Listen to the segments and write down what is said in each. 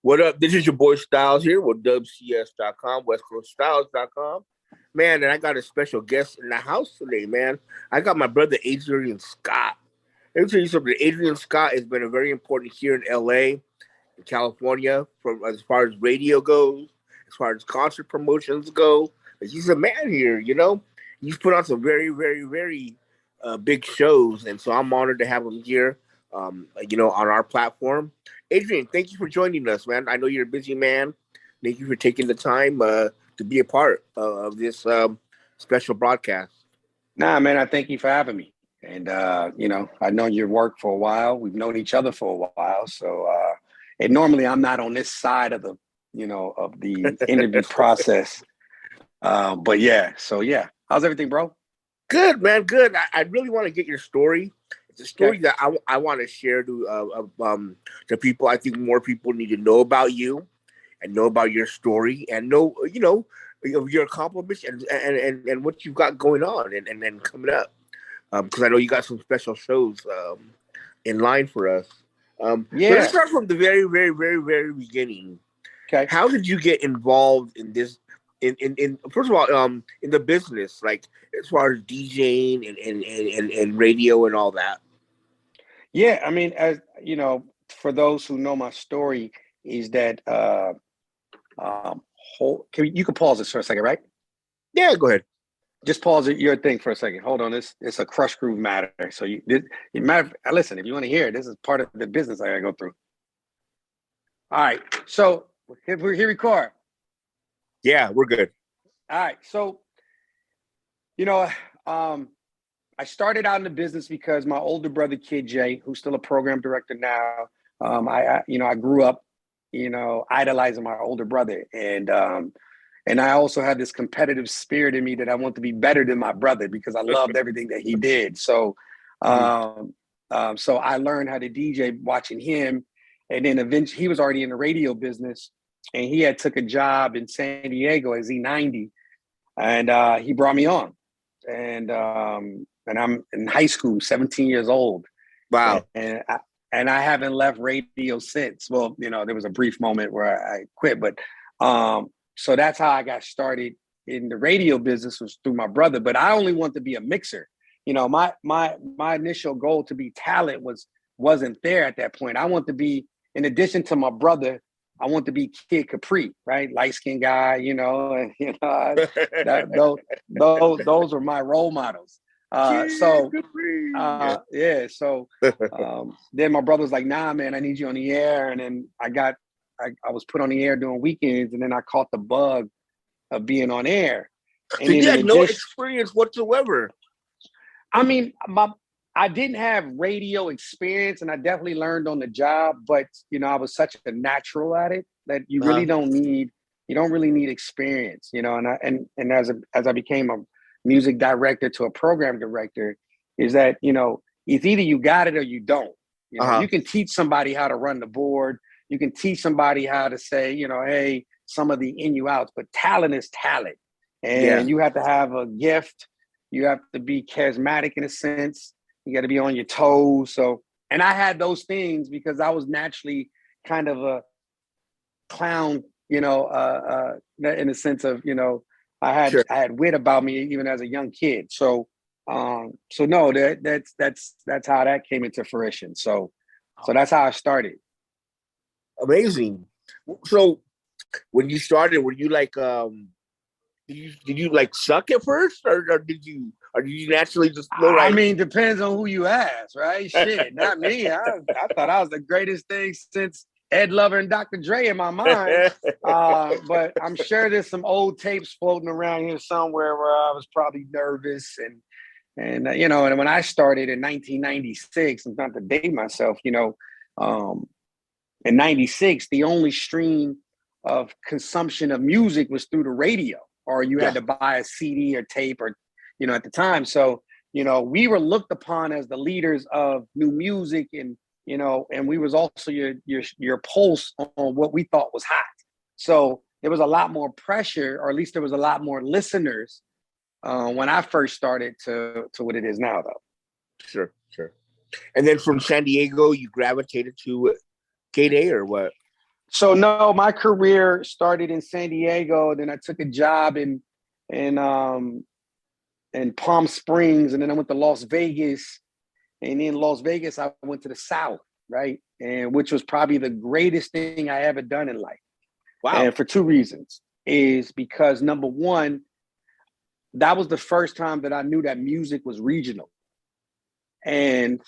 What up? This is your boy Styles here with WCS.com, WestCoastStyles.com. Man, and I got a special guest in the house today, man. I got my brother Adrian Scott. Let me tell you something. Adrian Scott has been a very important here in LA, in California, from as far as radio goes, as far as concert promotions go. But he's a man here, you know. He's put on some very, very, very big shows, and so I'm honored to have him here, on our platform. Adrian, thank you for joining us, man. I know you're a busy man. Thank you for taking the time to be a part of this special broadcast. Nah, man, I thank you for having me. And, I've known your work for a while. We've known each other for a while. So, and normally I'm not on this side of the interview process. But yeah, so yeah. How's everything, bro? Good, man. Good. I really want to get your story. It's a story that I want to share to people. I think more people need to know about you and know about your story and know, of your accomplishments and what you've got going on and coming up. Because I know you got some special shows in line for us. So let's start from the very, very, very, very beginning. Okay. How did you get involved in this? In first of all, in the business, like as far as DJing and radio and all that. Yeah, I mean, as you know, for those who know my story, is that you can pause this for a second, right? Yeah, go ahead. Just pause your thing for a second. Hold on, it's a crush groove matter. So listen, if you want to hear it, this is part of the business I gotta go through. All right, so here we record. Yeah, we're good. All right, so I started out in the business because my older brother, Kid Jay, who's still a program director now, I grew up, idolizing my older brother. And I also had this competitive spirit in me that I want to be better than my brother because I loved everything that he did. So, so I learned how to DJ watching him. And then eventually he was already in the radio business and he had took a job in San Diego at Z90 and he brought me on. And I'm in high school, 17 years old. Wow. And I haven't left radio since. Well, there was a brief moment where I quit, but so that's how I got started in the radio business was through my brother. But I only want to be a mixer. My initial goal to be talent wasn't there at that point. I want to be, in addition to my brother, I want to be Kid Capri, right? Light-skinned guy, those were my role models. So then my brother's like, nah, man, I need you on the air. And then I was put on the air doing weekends and then I caught the bug of being on air. And you had no experience whatsoever. I mean, I didn't have radio experience and I definitely learned on the job, but I was such a natural at it that you really don't really need experience, and as I became a music director to a program director, is that, it's either you got it or you don't. You can teach somebody how to run the board. You can teach somebody how to say, hey, some of the in you outs, but talent is talent. And you have to have a gift. You have to be charismatic in a sense. You got to be on your toes. So, and I had those things because I was naturally kind of a clown, in the sense of, I had wit about me even as a young kid. So, no, that's how that came into fruition. So that's how I started. Amazing. So when you started, were you like, did you like suck at first or did you naturally just know? I mean, depends on who you ask, right? Shit, not me. I thought I was the greatest thing since Ed Lover and Dr. Dre in my mind. But I'm sure there's some old tapes floating around here somewhere where I was probably nervous and and when I started in 1996, and not to date myself, in 96, the only stream of consumption of music was through the radio, or you had to buy a CD or tape or, at the time. So, we were looked upon as the leaders of new music and, and we was also your pulse on what we thought was hot. So there was a lot more pressure, or at least there was a lot more listeners when I first started to what it is now, though. Sure. And then from San Diego, you gravitated to KDAY or what? So no, my career started in San Diego. Then I took a job in Palm Springs, and then I went to Las Vegas. And in Las Vegas, I went to the South, right? And which was probably the greatest thing I ever done in life. Wow. And for two reasons. Is because number one, that was the first time that I knew that music was regional. And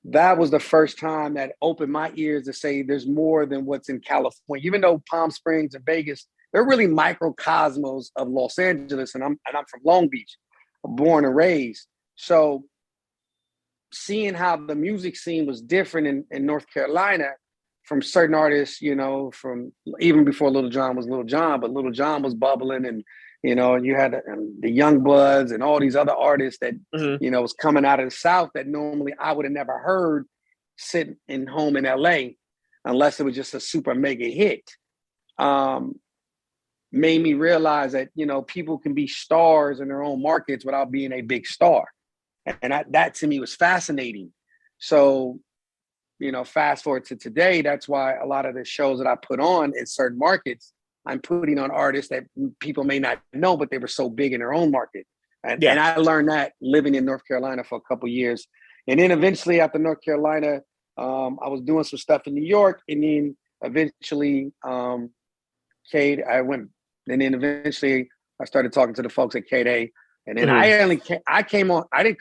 that was the first time that opened my ears to say there's more than what's in California. Even though Palm Springs and Vegas, they're really microcosmos of Los Angeles, and I'm from Long Beach, born and raised. So seeing how the music scene was different in North Carolina from certain artists, you know, from even before Little John was Little John, but Little John was bubbling, and you know, you had the Young Bloods and all these other artists that, you know, was coming out of the South that normally I would have never heard sitting in home in LA unless it was just a super mega hit. Made me realize that, you know, people can be stars in their own markets without being a big star. And that to me was fascinating. So, you know, fast forward to today, that's why a lot of the shows that I put on in certain markets, I'm putting on artists that people may not know, but they were so big in their own market. And I learned that living in North Carolina for a couple of years. And then eventually after North Carolina, I was doing some stuff in New York. And then eventually, eventually I started talking to the folks at KDAY. And then I didn't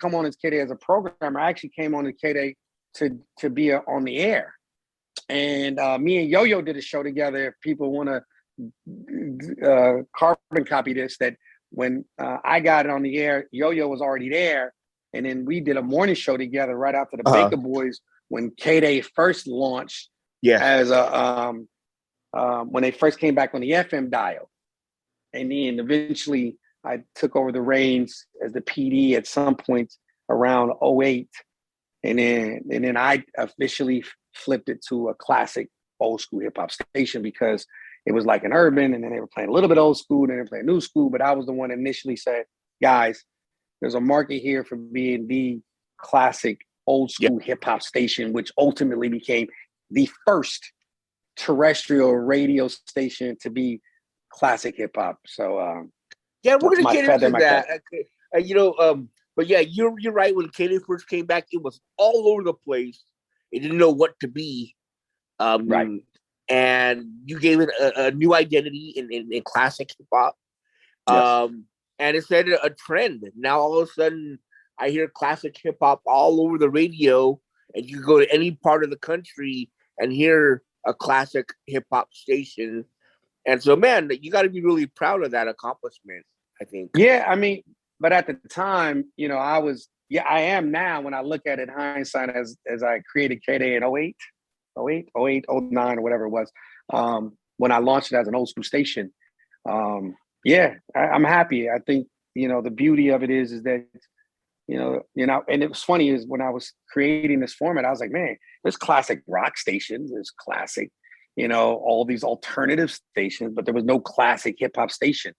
come on as KDAY as a programmer. I actually came on as KDAY to be on the air. And me and Yo-Yo did a show together. If people want to carbon copy this, that when I got it on the air, Yo-Yo was already there, and then we did a morning show together right after the Baker Boys when KDAY first launched as a when they first came back on the FM dial. And then eventually I took over the reins as the PD at some point around 08. And then I officially flipped it to a classic old school hip hop station because it was like an urban, and then they were playing a little bit old school, and then they were playing new school. But I was the one that initially said, guys, there's a market here for being the classic old school hip hop station, which ultimately became the first terrestrial radio station to be classic hip hop. So we're gonna get into that. You know, but yeah, you're right. When KDAY first came back, it was all over the place. It didn't know what to be. Right. And you gave it a new identity in classic hip hop. And it set a trend. Now all of a sudden, I hear classic hip hop all over the radio, and you go to any part of the country and hear a classic hip hop station. And so, man, you got to be really proud of that accomplishment, I think. Yeah, I mean, but at the time, you know, I am now when I look at it in hindsight as I created KDAY in 08, 09 or whatever it was, when I launched it as an old school station. I'm happy. I think, you know, the beauty of it is that, you know, and it was funny is when I was creating this format, I was like, man, there's classic rock stations, there's classic, you know, all these alternative stations, but there was no classic hip hop station.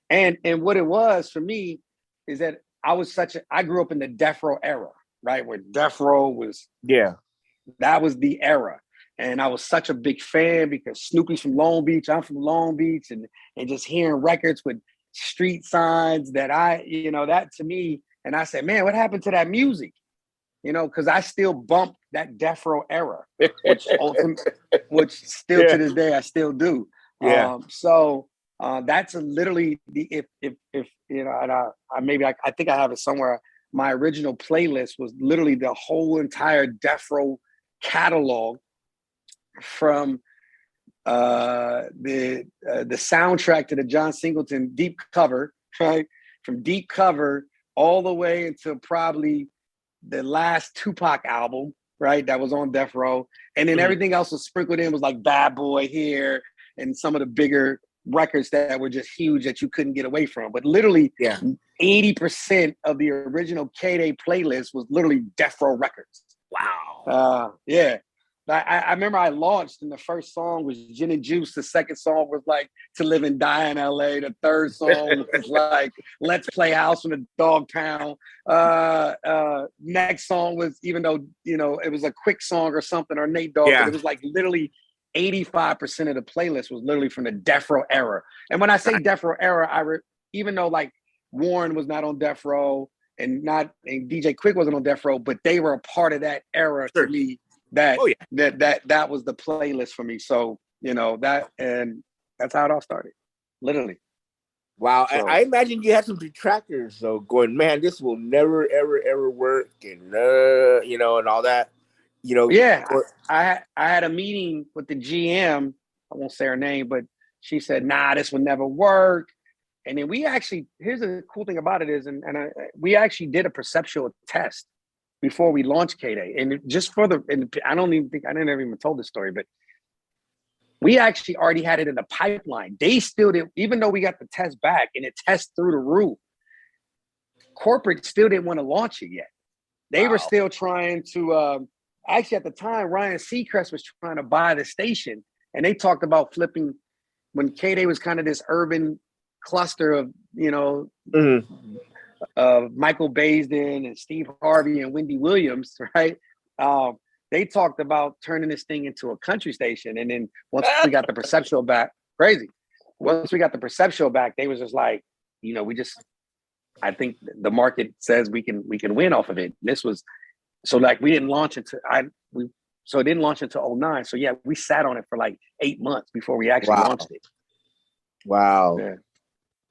And what it was for me is that I grew up in the Death Row era, right? Where Death Row was, that was the era. And I was such a big fan because Snoopy's from Long Beach, I'm from Long Beach, and just hearing records with street signs that that to me, and I said, man, what happened to that music? You know, because I still bump that Death Row era, which still to this day I still do. So that's literally if you know, and I think I have it somewhere. My original playlist was literally the whole entire Death Row catalog from the soundtrack to the John Singleton Deep Cover, right? From Deep Cover all the way until probably the last Tupac album, right? That was on Death Row. And then everything else was sprinkled in, was like Bad Boy here and some of the bigger records that were just huge that you couldn't get away from. But literally 80% of the original KDAY playlist was literally Death Row records. Wow. I remember I launched and the first song was Gin and Juice. The second song was like To Live and Die in LA. The third song was like Let's Play House from the Dog Pound. Next song was, even though, you know, it was a quick song or something, or Nate Dogg, but it was like literally 85% of the playlist was literally from the Death Row era. And when I say Death Row era, even though like Warren was not on Death Row and DJ Quick wasn't on Death Row, but they were a part of that era to me. That was the playlist for me. So that, and that's how it all started, literally. Wow, so, I imagine you had some detractors though, going, man, this will never, ever, ever work, and and all that. Yeah, I had a meeting with the GM. I won't say her name, but she said, "Nah, this will never work." And then here's the cool thing about it is, we actually did a perceptual test before we launched KDAY, and just I never even told this story, but we actually already had it in the pipeline. They still did, even though we got the test back and it tested through the roof. Corporate still didn't want to launch it yet. They were still trying to. Actually, at the time, Ryan Seacrest was trying to buy the station, and they talked about flipping when KDAY was kind of this urban cluster of Michael Baisden and Steve Harvey and Wendy Williams, right? They talked about turning this thing into a country station, and then once we got the perceptual back, once we got the perceptual back, they was just like, I think the market says we can win off of it. And this was. So like we didn't launch until it didn't launch until 2009. So yeah, we sat on it for like 8 months before we actually launched it. Wow. Yeah.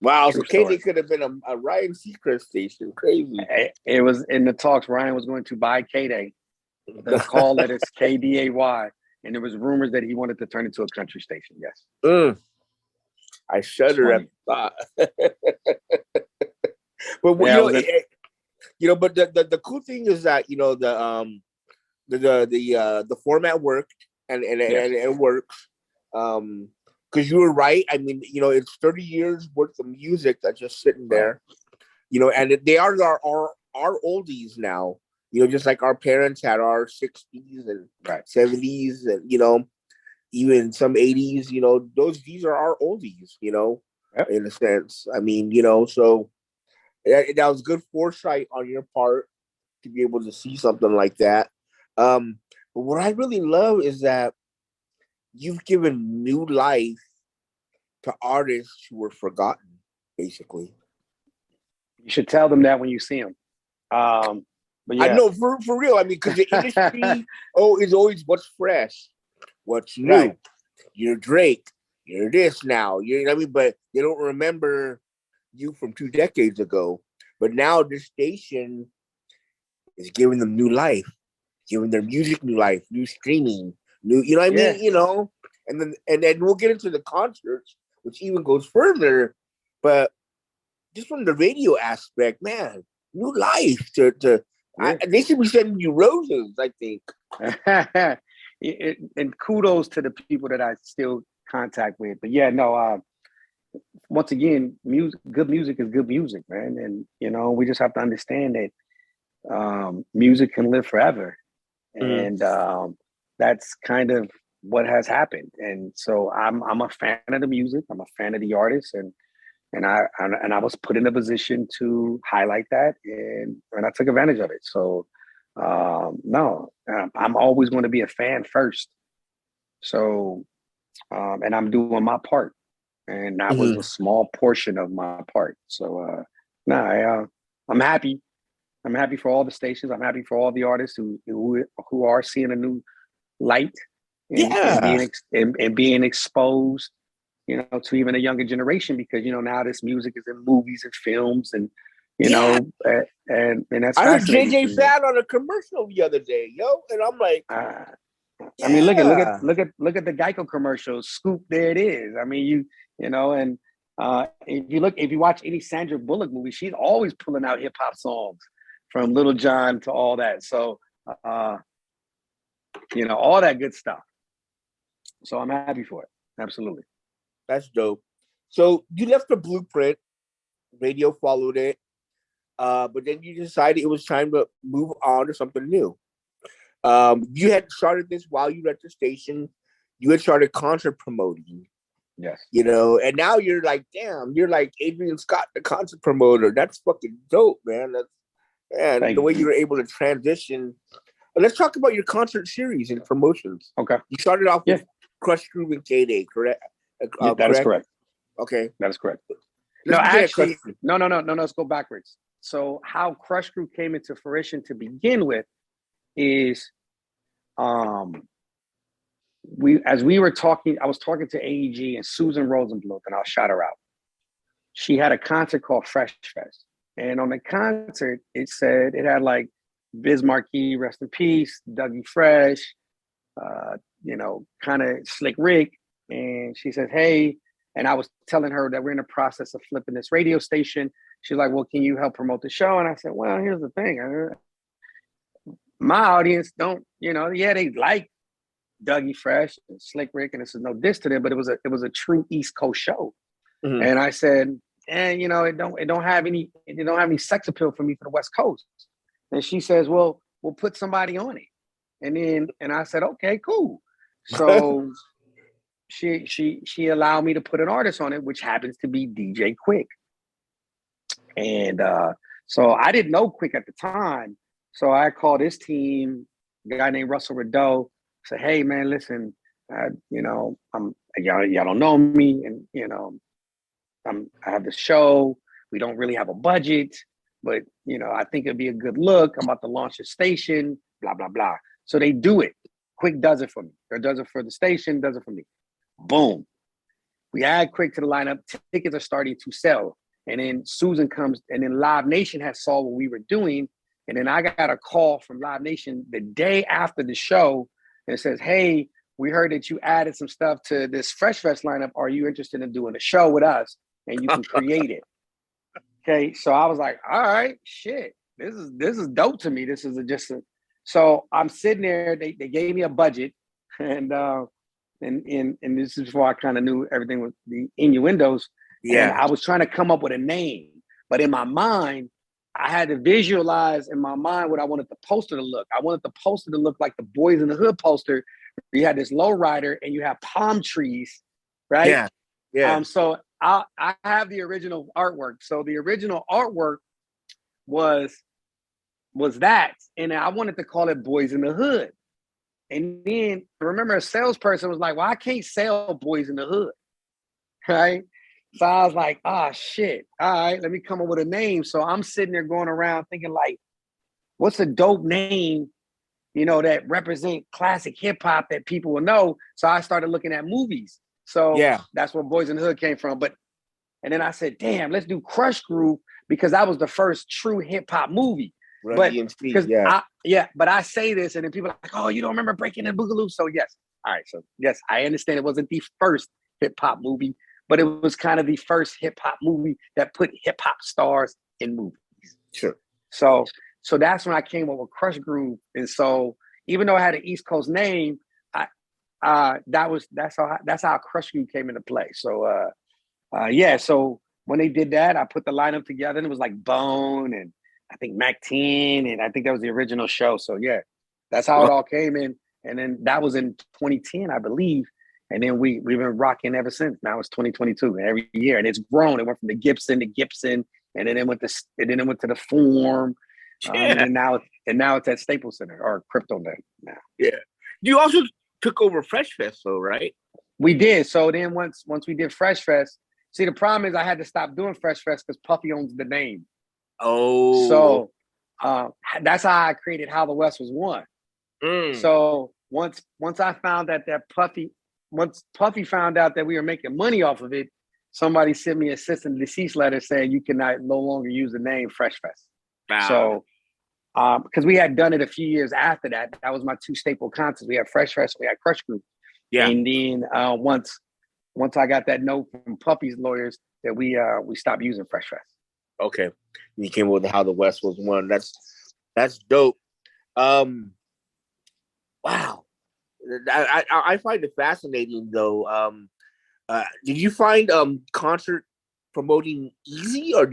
Wow. True so KDAY could have been a Ryan Seacrest station. Crazy. It was in the talks. Ryan was going to buy KDAY. The call that it's KDAY. And there was rumors that he wanted to turn it into a country station. Yes. I shudder at the thought. But but the cool thing is that the format worked and it works because you were right. I mean, it's 30 years worth of music that's just sitting there, and they are our oldies now. Just like our parents had our 60s and 70s and even some 80s. These are our oldies. In a sense. I mean, so. That was good foresight on your part to be able to see something like that. But what I really love is that you've given new life to artists who were forgotten, basically. You should tell them that when you see them. But yeah. I know, for real. I mean, because the industry is always what's fresh, what's new. Right. You're Drake. You're this now. You know what I mean? But they don't remember you from 2 decades ago, but now this station is giving them new life, giving their music new life, new streaming, new, I mean, and then we'll get into the concerts, which even goes further, but just from the radio aspect, man, new life they should be sending you roses, I think. And kudos to the people that I still contact with, but once again, good music is good music, man. And, we just have to understand that music can live forever. And that's kind of what has happened. And so I'm a fan of the music. I'm a fan of the artists. And I was put in a position to highlight that. And I took advantage of it. So, I'm always going to be a fan first. So, and I'm doing my part. And that was a small portion of my part. So, I'm happy. I'm happy for all the stations. I'm happy for all the artists who are seeing a new light and being exposed, to even a younger generation, because now this music is in movies and films and and that's. I heard JJ Fad on a commercial the other day, and I'm like. I mean, look at the Geico commercials. Scoop, there it is. I mean, and if you watch any Sandra Bullock movie, she's always pulling out hip hop songs, from Little John to all that. So, all that good stuff. So I'm happy for it. Absolutely. That's dope. So you left the Blueprint, radio followed it, but then you decided it was time to move on to something new. You had started this while you were at the station. You had started concert promoting. Yes. And now you're like, damn, you're like Adrian Scott, the concert promoter. That's fucking dope, man. The way you were able to transition. Let's talk about your concert series and promotions. Okay. You started off with Crush Groove and KDAY, correct? That is correct. Okay. That is correct. Let's no, actually, no. Let's go backwards. So how Crush Groove came into fruition to begin with is, we were talking, I was talking to AEG and Susan Rosenbluth, and I'll shout her out. She had a concert called Fresh Fest. And on the concert, it said, it had like Biz Markie, rest in peace, Dougie Fresh, kind of Slick Rick. And she says, hey, and I was telling her that we're in the process of flipping this radio station. She's like, well, can you help promote the show? And I said, well, here's the thing. My audience don't, they like Dougie Fresh and Slick Rick, and this is no diss to them, but it was a true East Coast show. Mm-hmm. And I said, it don't have any sex appeal for me for the West Coast. And she says, well, we'll put somebody on it. And I said, okay, cool. So she allowed me to put an artist on it, which happens to be DJ Quick. And so I didn't know Quick at the time. So I called his team, a guy named Russell Rideau, said, hey man, listen, y'all don't know me, and I have this show. We don't really have a budget, but I think it'd be a good look. I'm about to launch a station, blah, blah, blah. So they do it. Quick does it for me. Or does it for the station, does it for me. Boom. We add Quick to the lineup. Tickets are starting to sell. And then Susan comes, and then Live Nation has saw what we were doing. And then I got a call from Live Nation the day after the show, and it says, hey, we heard that you added some stuff to this Fresh Fest lineup. Are you interested in doing a show with us? And you can create it. Okay. So I was like, all right, shit. This is dope to me. This is so I'm sitting there, they gave me a budget, and this is before I kind of knew everything with the innuendos. Yeah. And I was trying to come up with a name, but in my mind, I had to visualize in my mind what I wanted the poster to look. I wanted the poster to look like the Boys in the Hood poster. You had this lowrider and you have palm trees, right? Yeah. Yeah. So I have the original artwork. So the original artwork was that, and I wanted to call it Boys in the Hood. And then I remember a salesperson was like, well, I can't sell Boys in the Hood, right? So I was like, shit. All right, let me come up with a name. So I'm sitting there going around thinking like, what's a dope name, that represent classic hip hop that people will know? So I started looking at movies. So that's where Boys in the Hood came from. And then I said, damn, let's do Crush Groove, because that was the first true hip hop movie. But I say this, and then people are like, oh, you don't remember Breaking the Boogaloo? So yes. All right. So yes, I understand it wasn't the first hip hop movie, but it was kind of the first hip hop movie that put hip hop stars in movies. Sure. So that's when I came up with Crush Groove. And so even though I had an East Coast name, that's how Crush Groove came into play. So so when they did that, I put the lineup together, and it was like Bone and I think Mac 10, and I think that was the original show. So yeah, that's how it all came in. And then that was in 2010, I believe. And then we've been rocking ever since. Now it's 2022, and every year, and it's grown. It went from the Gibson to Gibson, and then it went to the Form, and now it's at Staples Center or CryptoNet now. Yeah, you also took over Fresh Fest, though, right? We did. So then once we did Fresh Fest, see, the problem is I had to stop doing Fresh Fest because Puffy owns the name. Oh, so that's how I created How the West Was Won. So once I found that once Puffy found out that we were making money off of it, somebody sent me a cease and desist letter saying you cannot no longer use the name Fresh Fest. Wow. So because we had done it a few years after that. That was my two staple concerts. We had Fresh Fest, we had Crush Groove. Yeah. And then once I got that note from Puffy's lawyers that we stopped using Fresh Fest. Okay. You came with How the West Was Won. That's dope. Wow. I find it fascinating though. Did you find concert promoting easy, or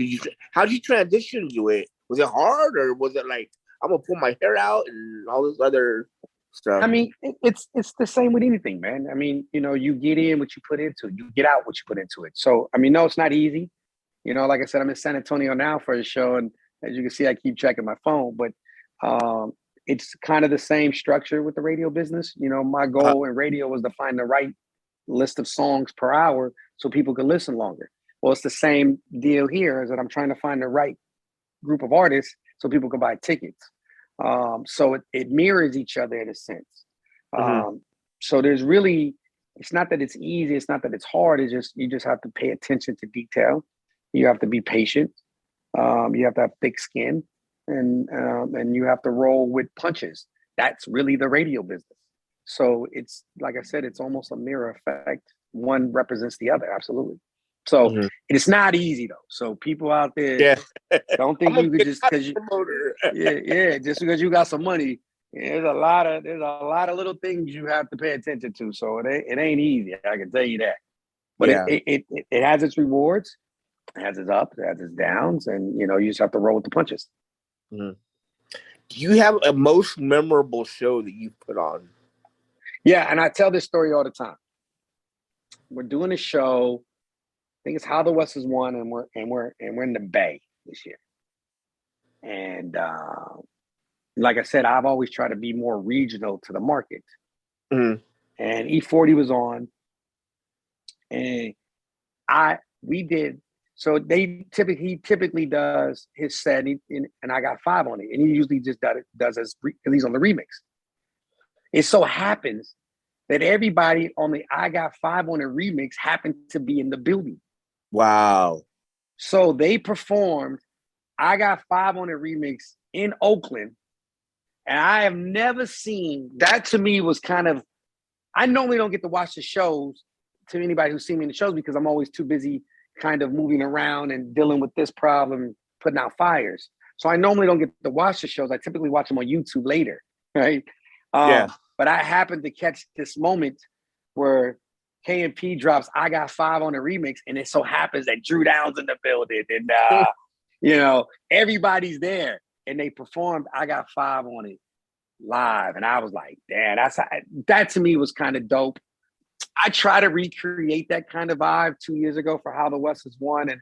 how did you transition to it? Was it hard, or was it like, I'm gonna pull my hair out and all this other stuff? I mean, it's the same with anything, man. I mean, you get in what you put into it, you get out what you put into it. So, I mean, no, it's not easy. Like I said, I'm in San Antonio now for a show, and as you can see, I keep checking my phone. But it's kind of the same structure with the radio business. You know, my goal in radio was to find the right list of songs per hour so people could listen longer. Well, it's the same deal here, is that I'm trying to find the right group of artists so people can buy tickets. So it mirrors each other in a sense. So there's really, it's not that it's easy, it's not that it's hard, it's just, you just have to pay attention to detail. You have to be patient. You have to have thick skin, and you have to roll with punches. That's really the radio business. So it's, like I said, it's almost a mirror effect. One represents the other, absolutely. So it's not easy though. So people out there, don't think you could just because just because you got some money. There's a lot of little things you have to pay attention to. So it ain't easy. I can tell you that. But it has its rewards, it has its ups, it has its downs, and you just have to roll with the punches. Do you have a most memorable show that you've put on? Yeah, and I tell this story all the time. We're doing a show. I think it's How the West Is Won, and we're in the Bay this year. And like I said, I've always tried to be more regional to the market. And E40 was on, and he typically does his set, and I got 5 on it, and he usually just does as because he's on the remix. It so happens that everybody on the I Got 5 on the remix happened to be in the building. Wow. So they performed I Got 5 on the remix in Oakland. And I have never seen that. To me was kind of, I normally don't get to watch the shows to anybody who's seen me in the shows because I'm always too busy kind of moving around and dealing with this problem, putting out fires. So I normally don't get to watch the shows. I typically watch them on YouTube later, right? But I happened to catch this moment where K&P drops I Got 5 on the remix, and it so happens that Drew Downs in the building, and everybody's there, and they performed I Got 5 on it live, and I was like, damn, that to me was kind of dope. I tried to recreate that kind of vibe 2 years ago for How the West Is Won, and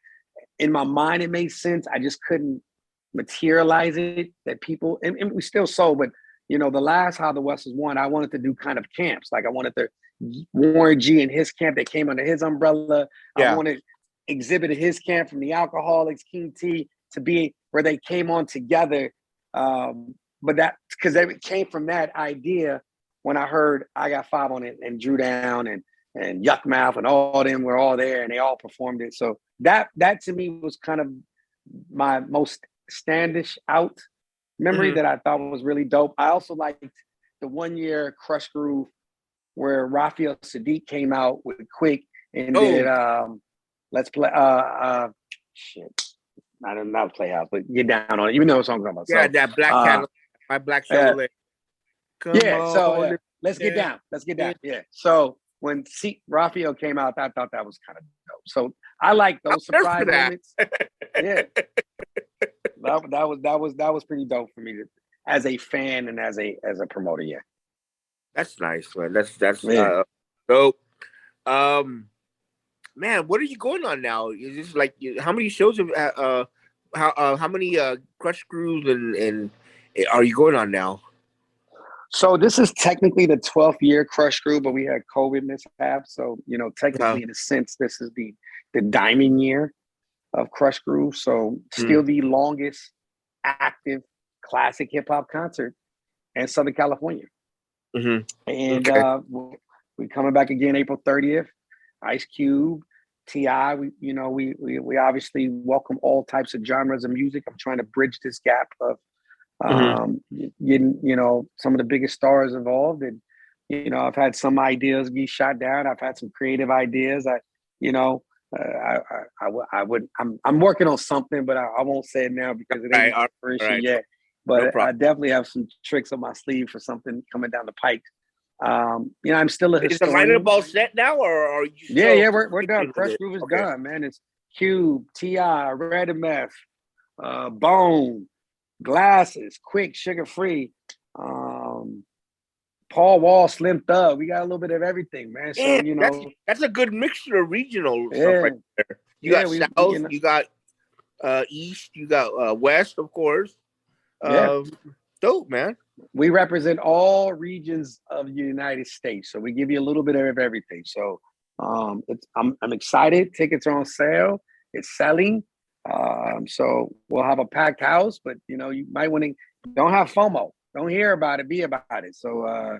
in my mind it made sense. I just couldn't materialize it. That people, and we still sold, but the last How the West Is Won, I wanted to do kind of camps. Like I wanted to Warren G and his camp that came under his umbrella. I wanted Exhibit his camp from the Alcoholics, King T, to be where they came on together. But that, because it came from that idea when I heard I Got 5 on it, and Drew Down and Yuck Mouth and all them were all there, and they all performed it. So that to me was kind of my most standish out memory that I thought was really dope. I also liked the 1 year Crush Groove where Raphael Sadiq came out with Quick and did Let's Play shit. I don't know Playhouse, but Get Down on it. You know what song I'm talking about. Yeah, so, that Black Cadillac, my Black Chevrolet. Let's get down. Let's get down. Yeah. So when Raphael came out, I thought that was kind of dope. So I like those surprise moments. Yeah. That was pretty dope for me as a fan and as a promoter. Yeah. That's nice, man. That's dope. Man, what are you going on now? Is this like how many shows have how many Crush Crews and are you going on now? So this is technically the 12th year Crush Crew, but we had COVID mishap. So technically, in a sense, this is the diamond year of Crush Crew. So still the longest active classic hip hop concert in Southern California. And we're coming back again April 30th. Ice Cube, T.I. We obviously welcome all types of genres of music. I'm trying to bridge this gap of getting some of the biggest stars involved, and I've had some ideas be shot down. I've had some creative ideas. I'm working on something, but I won't say it now because it ain't fruition yet. But I definitely have some tricks on my sleeve for something coming down the pike. I'm still a historian. Is the lineup all set now, or are you? Yeah, we're done. Crush Groove is done, man. It's Cube, T.I., Red MF, Bone, Glasses, Quick, Sugar Free, Paul Wall, Slim Thug. We got a little bit of everything, man. So that's a good mixture of regional stuff right there. You got South, you got East, you got West, of course. Dope, man. We represent all regions of the United States, so we give you a little bit of everything. So I'm excited. Tickets are on sale. It's selling. So we'll have a packed house, but you might want to don't have FOMO. Don't hear about it. Be about it. So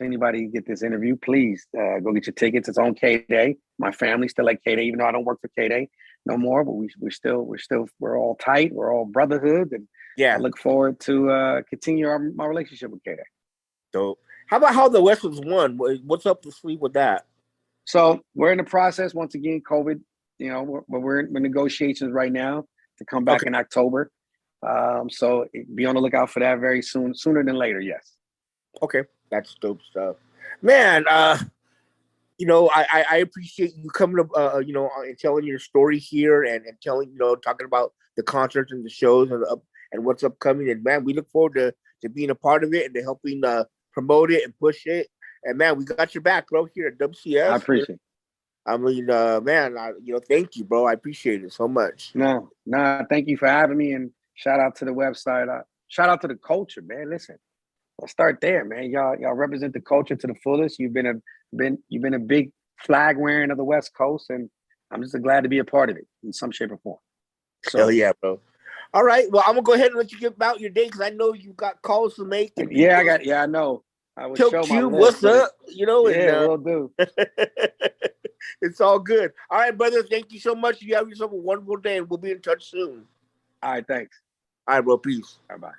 anybody get this interview, please go get your tickets. It's on KDAY. My family's still at KDAY, even though I don't work for KDAY no more. But we're all tight. We're all brotherhood, and I look forward to continue my relationship with KDAY. So, how about how the West was won? What's up the sleeve with that? So we're in the process once again. COVID, we're in negotiations right now to come back in October. So be on the lookout for that very soon, sooner than later. Yes. Okay, that's dope stuff, man. I appreciate you coming up, and telling your story here and telling, talking about the concerts and the shows and what's upcoming. And man, we look forward to being a part of it and to helping promote it and push it. And man, we got your back, bro, here at WCS. I appreciate it. I mean, man, thank you, bro. I appreciate it so much. No, thank you for having me, and shout out to the website. Shout out to the culture, man. Listen, let's start there, man. Y'all represent the culture to the fullest. You've been a big flag wearing of the West Coast, and I'm just glad to be a part of it in some shape or form. So, hell yeah, bro. All right, well, I'm gonna go ahead and let you get about your day because I know you got calls to make. And I know. I would show my list, what's up? We'll do. It's all good. All right, brother. Thank you so much. You have yourself a wonderful day, and we'll be in touch soon. All right, thanks. All right, bro. Peace. Bye-bye.